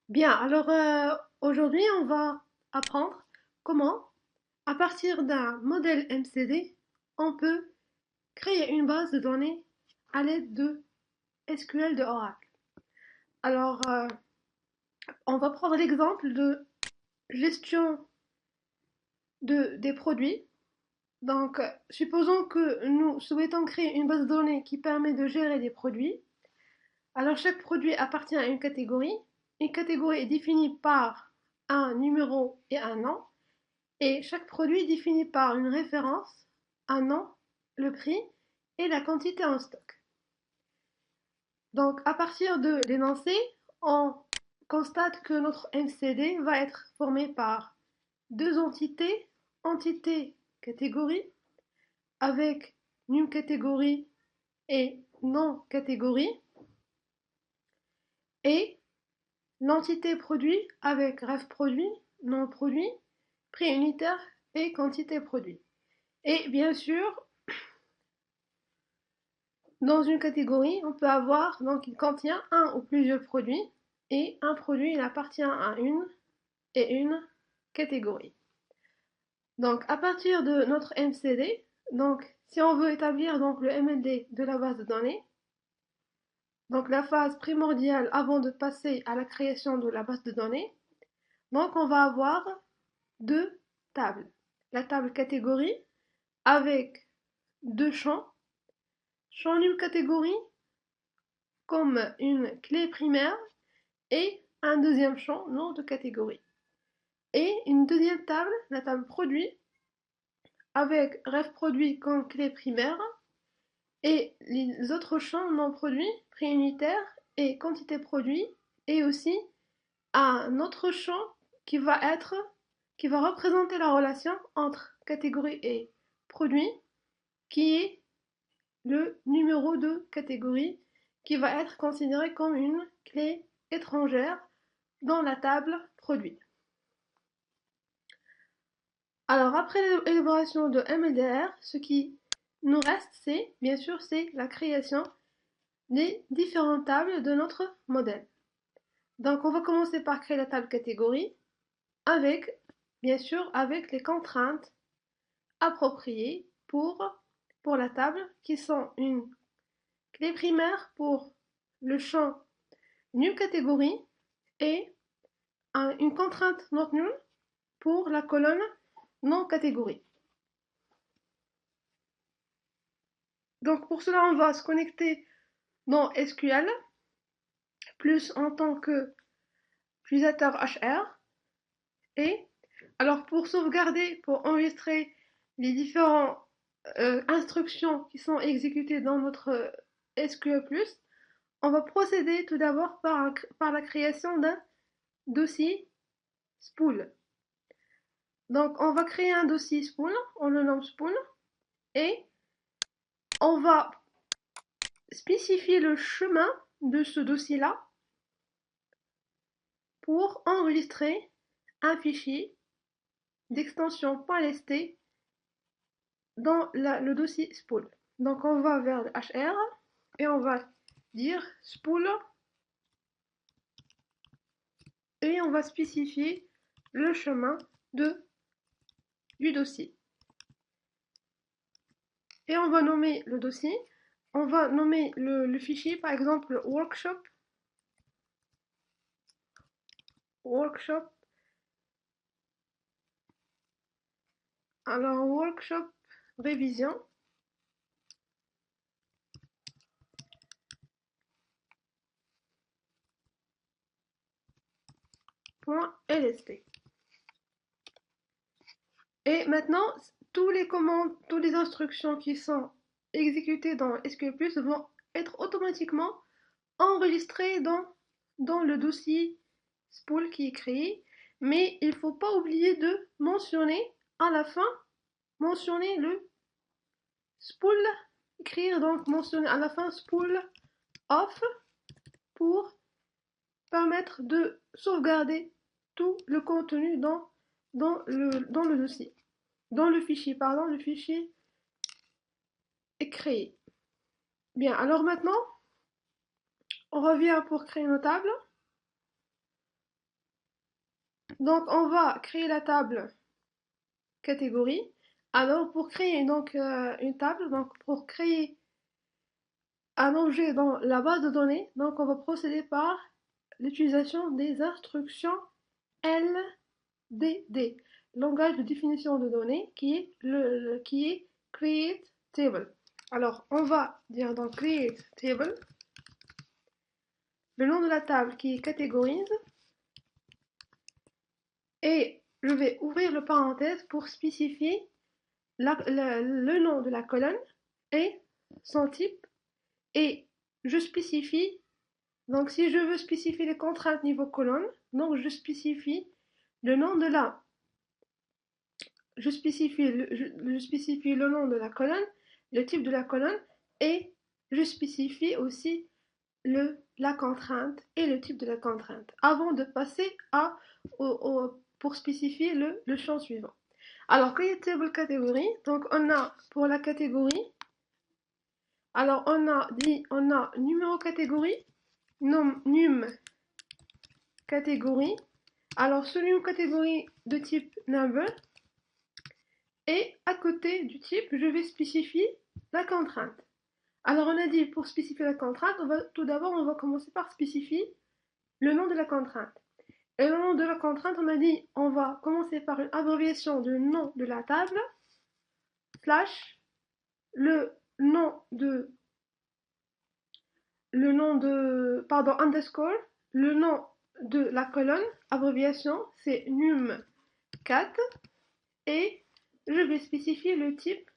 Bien, alors aujourd'hui, on va apprendre comment, à partir d'un modèle MCD, on peut créer une base de données à l'aide de SQL de Oracle. Alors, on va prendre l'exemple de gestion des produits. Donc, supposons que nous souhaitons créer une base de données qui permet de gérer des produits. Alors, chaque produit appartient à une catégorie. Une catégorie est définie par un numéro et un nom. Et chaque produit est défini par une référence, un nom, le prix et la quantité en stock. Donc à partir de l'énoncé, on constate que notre MCD va être formé par deux entités, entité catégorie, avec num catégorie et non catégorie, et l'entité produit avec ref produit, non produit, prix unitaire et quantité produit. Et bien sûr, dans une catégorie, on peut avoir, donc il contient un ou plusieurs produits, et un produit, il appartient à une catégorie. Donc à partir de notre MCD, donc si on veut établir donc le MLD de la base de données, donc la phase primordiale avant de passer à la création de la base de données, donc on va avoir deux tables. La table catégorie avec deux champs, champ num catégorie comme une clé primaire et un deuxième champ, nom de catégorie. Et une deuxième table, la table produit, avec ref produit comme clé primaire, et les autres champs non produits, prix unitaire et quantité produit, et aussi un autre champ qui va être, qui va représenter la relation entre catégorie et produit, qui est le numéro de catégorie, qui va être considéré comme une clé étrangère dans la table produit. Alors après l'élaboration de MLDR, ce qui nous reste, c'est bien sûr c'est la création des différentes tables de notre modèle. Donc on va commencer par créer la table catégorie avec, bien sûr, avec les contraintes appropriées pour la table qui sont une clé primaire pour le champ new catégorie et une contrainte not null pour la colonne non catégorie. Donc pour cela, on va se connecter dans SQL, plus en tant qu'utilisateur HR. Et alors pour sauvegarder, pour enregistrer les différentes instructions qui sont exécutées dans notre SQL+, on va procéder tout d'abord par la création d'un dossier spool. Donc on va créer un dossier spool, on le nomme spool, et on va spécifier le chemin de ce dossier-là pour enregistrer un fichier d'extension .lst dans le dossier spool. Donc on va vers HR et on va dire spool et on va spécifier le chemin du dossier. Et on va nommer le dossier, on va nommer le fichier par exemple workshop, alors workshop révision .lst. Et maintenant, tous les commandes, toutes les instructions qui sont exécutées dans SQL+, vont être automatiquement enregistrées dans le dossier spool qui est créé. Mais il ne faut pas oublier de mentionner à la fin, mentionner le spool, écrire donc mentionner à la fin spool off pour permettre de sauvegarder tout le contenu dans le dossier. Dans le fichier, pardon, le fichier est créé. Bien, alors maintenant, on revient pour créer nos tables. Donc on va créer la table catégorie. Alors pour créer donc une table, donc pour créer un objet dans la base de données, donc on va procéder par l'utilisation des instructions LDD, langage de définition de données, qui est qui est create table. Alors on va dire dans create table le nom de la table qui est catégorise et je vais ouvrir le parenthèse pour spécifier le nom de la colonne et son type, et je spécifie, donc si je veux spécifier les contraintes niveau colonne, donc je spécifie le nom de la, je spécifie le nom de la colonne, le type de la colonne, et je spécifie aussi la contrainte et le type de la contrainte avant de passer pour spécifier le champ suivant. Alors, create table catégorie, donc on a pour la catégorie, alors on a numéro catégorie, num catégorie, alors ce num catégorie de type number, et à côté du type, je vais spécifier la contrainte. Alors on a dit pour spécifier la contrainte, tout d'abord on va commencer par spécifier le nom de la contrainte. Et le nom de la contrainte, on a dit on va commencer par une abréviation du nom de la table, slash, le nom underscore, le nom de la colonne, abréviation, c'est num4, et je vais spécifier le type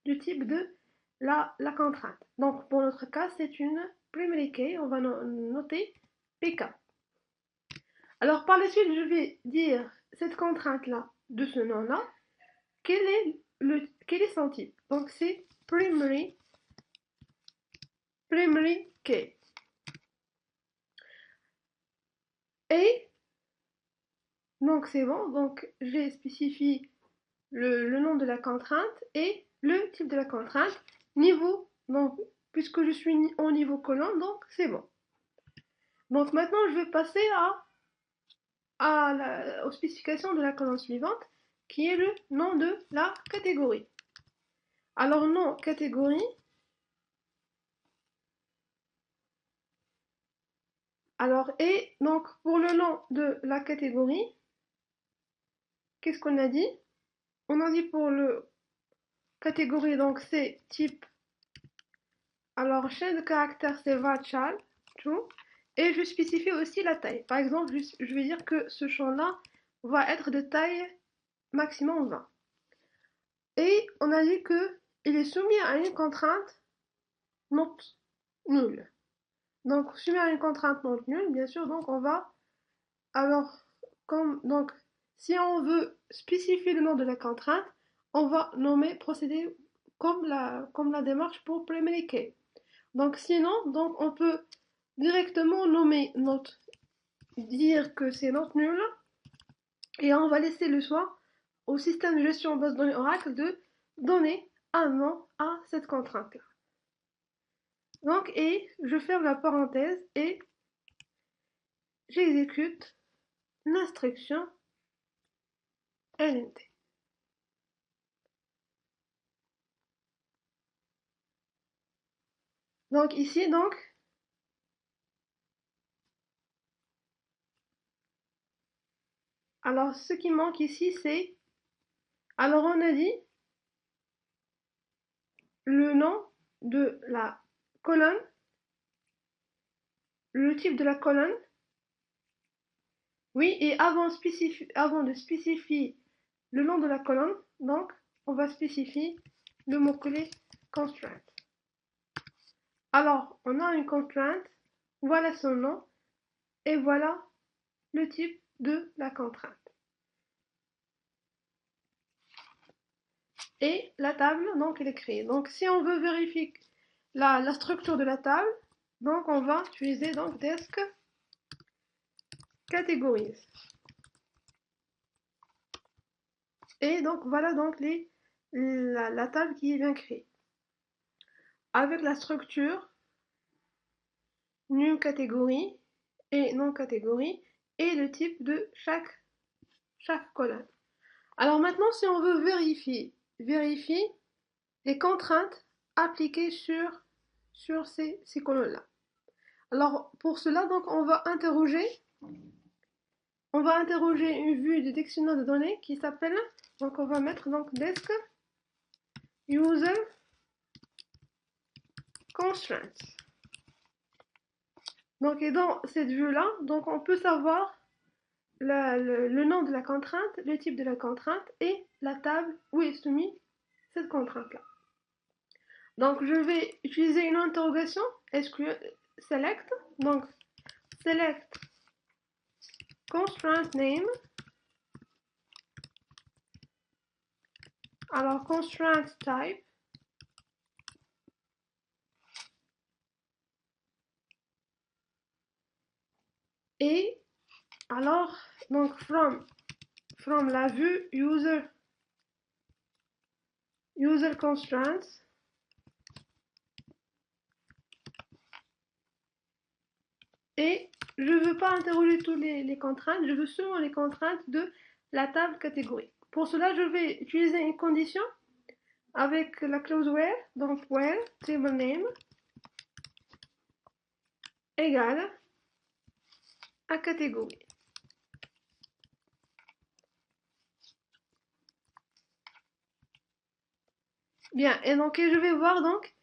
de la contrainte. Donc, pour notre cas, c'est une primary key, on va noter PK. Alors, par la suite, je vais dire cette contrainte-là, de ce nom-là, quel est son type. Donc, c'est primary key. Et donc c'est bon, donc j'ai spécifié le nom de la contrainte et le type de la contrainte, niveau, donc puisque je suis au niveau colonne, donc c'est bon. Donc maintenant je vais passer aux spécifications de la colonne suivante, qui est le nom de la catégorie. Alors nom catégorie, alors et donc pour le nom de la catégorie, qu'est-ce qu'on a dit? On a dit pour le catégorie, donc c'est type, alors chaîne de caractères c'est varchar, true, et je spécifie aussi la taille. Par exemple, je vais dire que ce champ-là va être de taille maximum 20. Et on a dit que il est soumis à une contrainte not nulle. Donc soumis à une contrainte not nulle, bien sûr, donc on va, alors, donc si on veut spécifier le nom de la contrainte, on va procéder comme la démarche pour primary key. Donc sinon, donc on peut directement nommer dire que c'est not nul, et on va laisser le choix au système de gestion base de données Oracle de donner un nom à cette contrainte-là. Donc, et je ferme la parenthèse et j'exécute l'instruction LNT. Donc ici, donc, alors ce qui manque ici, c'est, alors on a dit le nom de la colonne, le type de la colonne, oui, et avant de spécifier le nom de la colonne, donc, on va spécifier le mot-clé constraint. Alors, on a une contrainte, voilà son nom, et voilà le type de la contrainte. Et la table, donc, elle est créée. Donc, si on veut vérifier la structure de la table, donc, on va utiliser donc desk categories. Et donc, voilà donc la table qui est bien créée. Avec la structure num catégorie et non catégorie et le type de chaque chaque colonne. Alors maintenant, si on veut vérifier les contraintes appliquées sur ces colonnes-là. Alors pour cela, donc, on va interroger une vue de dictionnaire de données qui s'appelle, donc on va mettre donc desk user constraints. Donc et dans cette vue-là, donc on peut savoir le nom de la contrainte, le type de la contrainte et la table où est soumise cette contrainte-là. Donc je vais utiliser une interrogation, select, donc select constraint name. Alors constraint type. Et alors, donc from la vue user constraints. Et je ne veux pas interroger toutes les contraintes, je veux seulement les contraintes de la table catégorie. Pour cela, je vais utiliser une condition avec la clause where, donc where table name égale à catégorie. Bien, et donc je vais voir donc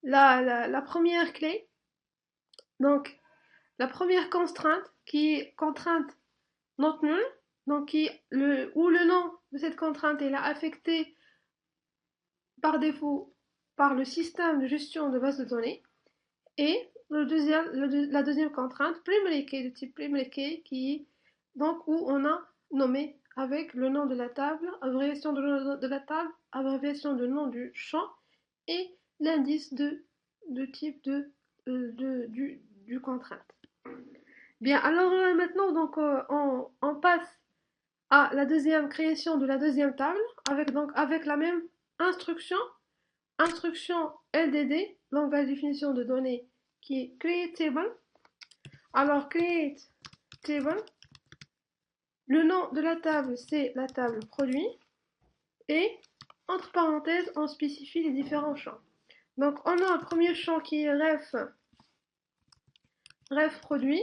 la première clé, donc la première contrainte qui est contrainte not null, donc où le nom de cette contrainte est là affecté par défaut par le système de gestion de base de données, et la deuxième contrainte, primary key, de type primary key, qui est donc où on a nommé avec le nom de la table, abréviation de la table, abréviation de nom du champ et l'indice de type du contrainte. Bien, alors maintenant, donc, on passe à la deuxième création de la deuxième table avec la même instruction, LDD, langage de définition de données, qui est create table. Alors create table, le nom de la table c'est la table produit et entre parenthèses on spécifie les différents champs. Donc on a un premier champ qui est ref produit.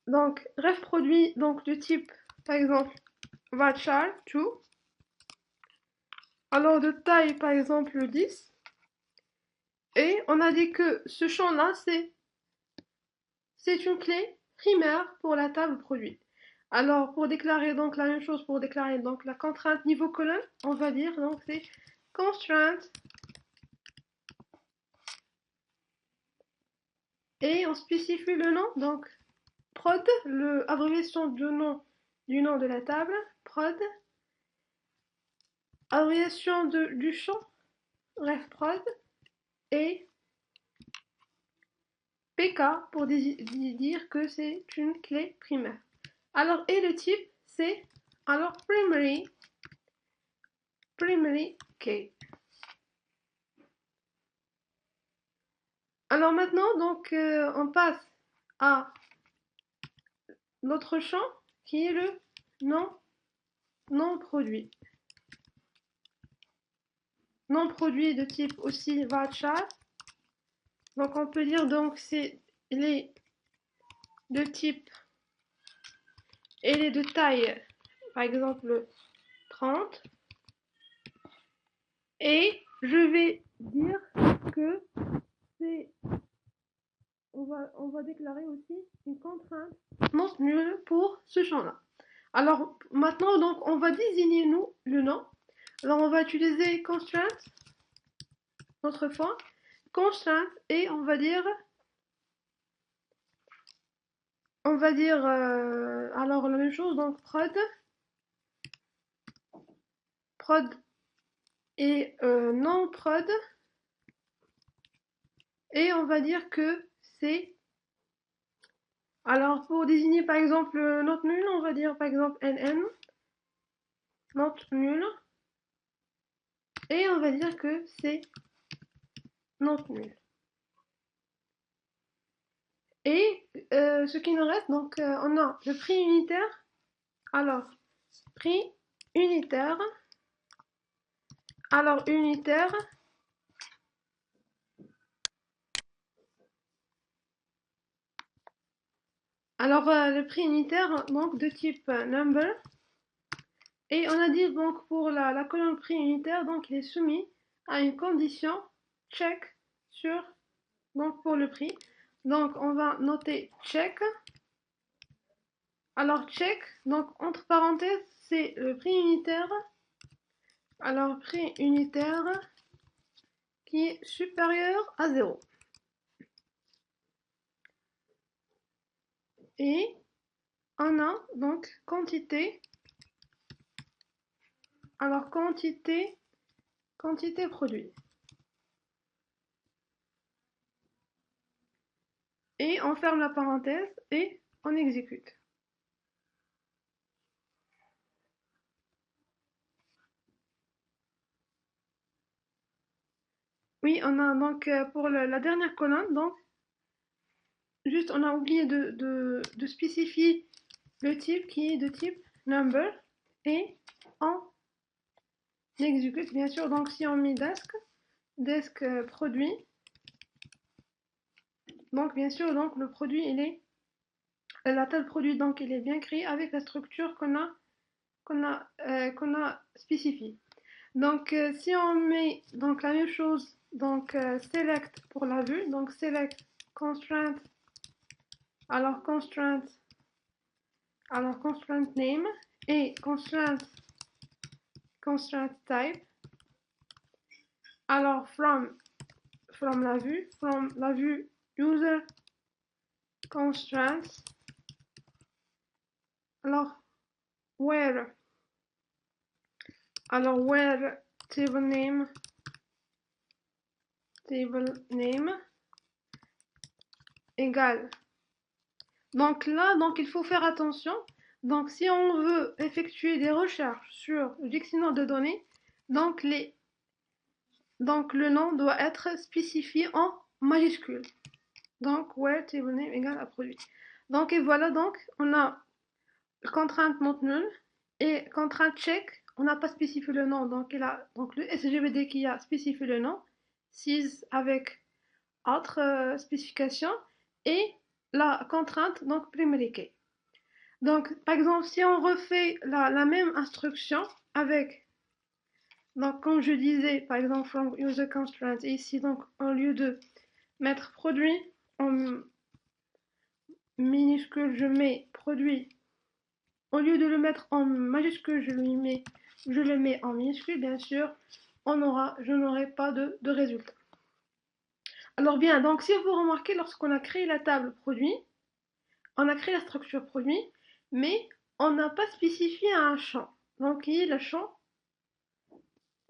Donc ref produit donc de type par exemple varchar 2. Alors de taille par exemple 10. Et on a dit que ce champ là c'est une clé primaire pour la table produit. Alors pour déclarer donc la même chose, pour déclarer donc la contrainte niveau colonne, on va dire donc c'est constraint et on spécifie le nom, donc prod, l'abréviation du nom de la table, prod, abréviation du champ, ref prod, et PK pour dire que c'est une clé primaire. Alors et le type c'est alors primary key. Alors maintenant donc on passe à l'autre champ qui est le non produit. Non produit de type aussi varchar. Donc on peut dire donc c'est les de type et les de taille par exemple 30. Et je vais dire que c'est on va déclarer aussi une contrainte non nulle pour ce champ-là. Alors maintenant donc on va désigner nous le nom. Alors on va utiliser constraint notre fois constraint et on va dire alors la même chose donc prod et non prod et on va dire que c'est alors pour désigner par exemple not nul on va dire par exemple nn not nul et on va dire que c'est not nul. Et ce qui nous reste, donc on a le prix unitaire Alors, prix unitaire. Alors, unitaire. Alors, le prix unitaire, donc de type number. Et on a dit donc pour la colonne prix unitaire, donc il est soumis à une condition check sur, donc pour le prix. Donc on va noter check. Alors check, donc entre parenthèses, c'est le prix unitaire. Alors prix unitaire qui est supérieur à 0. Et on a donc quantité. Alors quantité produit. Et on ferme la parenthèse et on exécute. Oui, on a donc pour la dernière colonne, donc juste on a oublié de spécifier le type qui est de type number et on exécute bien sûr. Donc si on met desk produit, donc bien sûr donc le produit il est la table produit, donc il est bien créé avec la structure qu'on a spécifiée. Donc si on met donc la même chose, donc select pour la vue, donc select constraint, alors constraint name et constraint type. Alors from la vue user constraints. Alors where table name égale. Donc là, donc il faut faire attention. Donc si on veut effectuer des recherches sur le dictionnaire de données, donc le nom doit être spécifié en majuscule. Donc where table name égale à produit. Donc et voilà, donc on a contrainte not null et contrainte check. On n'a pas spécifié le nom, donc il a donc le SGBD qui a spécifié le nom, sys avec autre spécification et la contrainte donc primary key. Donc par exemple si on refait la même instruction avec, donc comme je disais par exemple from user constraint, et ici donc au lieu de mettre produit en minuscule je mets produit, au lieu de le mettre en majuscule je le mets en minuscule, bien sûr je n'aurai pas de résultat. Alors bien, donc si vous remarquez, lorsqu'on a créé la table produit, on a créé la structure produit, mais on n'a pas spécifié un champ. Donc il y a le champ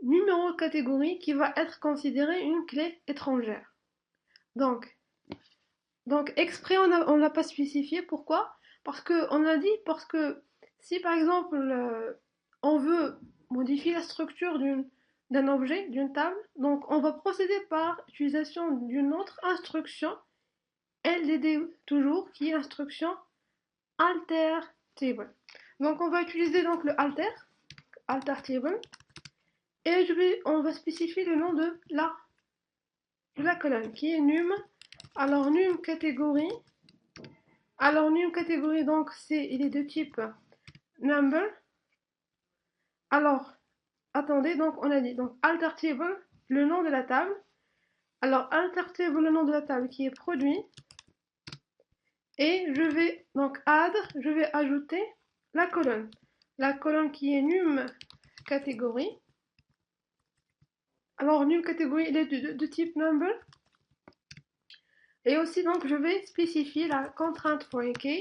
numéro de catégorie qui va être considéré une clé étrangère. Donc exprès on n'a pas spécifié. Pourquoi? Parce que si par exemple on veut modifier la structure d'un objet, d'une table, donc on va procéder par utilisation d'une autre instruction, LDD toujours, qui est l'instruction alter table. Donc on va utiliser donc le alter table, et on va spécifier le nom de la colonne qui est num. Alors num catégorie. Alors num catégorie, donc il est de type number. Alors attendez, donc on a dit donc alter table, le nom de la table. Alors alter table, le nom de la table qui est produit. Et je vais donc je vais ajouter la colonne qui est num catégorie. Alors num catégorie il est de type number. Et aussi donc je vais spécifier la contrainte for a key.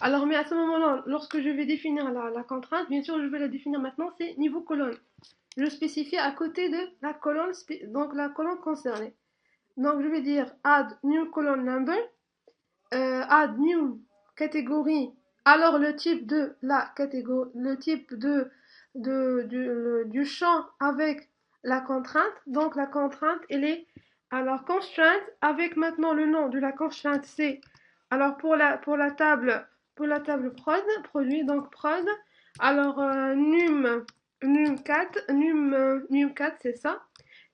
Alors mais à ce moment-là, lorsque je vais définir la contrainte, bien sûr je vais la définir maintenant, c'est niveau colonne. Je spécifie à côté de la colonne, donc la colonne concernée. Donc je vais dire add new column number, add new catégorie. Alors le type de la catégorie, le type du champ avec la contrainte. Donc la contrainte elle est alors constraint avec maintenant le nom de la constrainte c'est alors pour la table prod produit, donc prod. Alors, num4 c'est ça.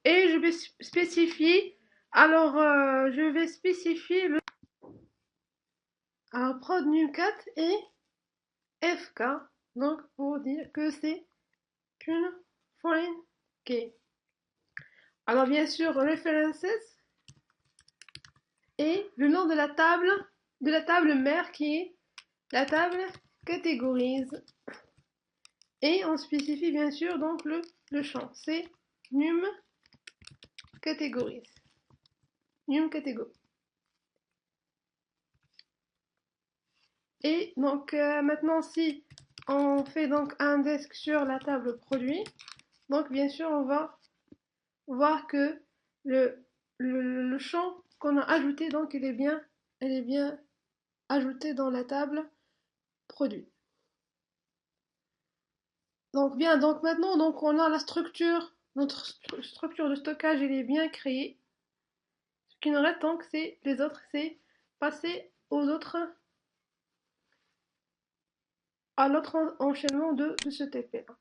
Et je vais spécifier, alors je vais spécifier le alors, prod num4 et fk, donc pour dire que c'est une foreign key. Alors bien sûr, references et le nom de la table mère qui est la table catégorise. Et on spécifie bien sûr donc le champ, c'est num catégorise. Num catégorie. Et donc maintenant si on fait donc un desk sur la table produit, donc bien sûr on va voir que le champ qu'on a ajouté, donc elle est bien ajouté dans la table produit. Donc bien, donc maintenant donc on a la structure, notre structure de stockage elle est bien créée. Ce qui nous reste donc c'est les autres, c'est passer aux autres à l'autre enchaînement de ce TP là.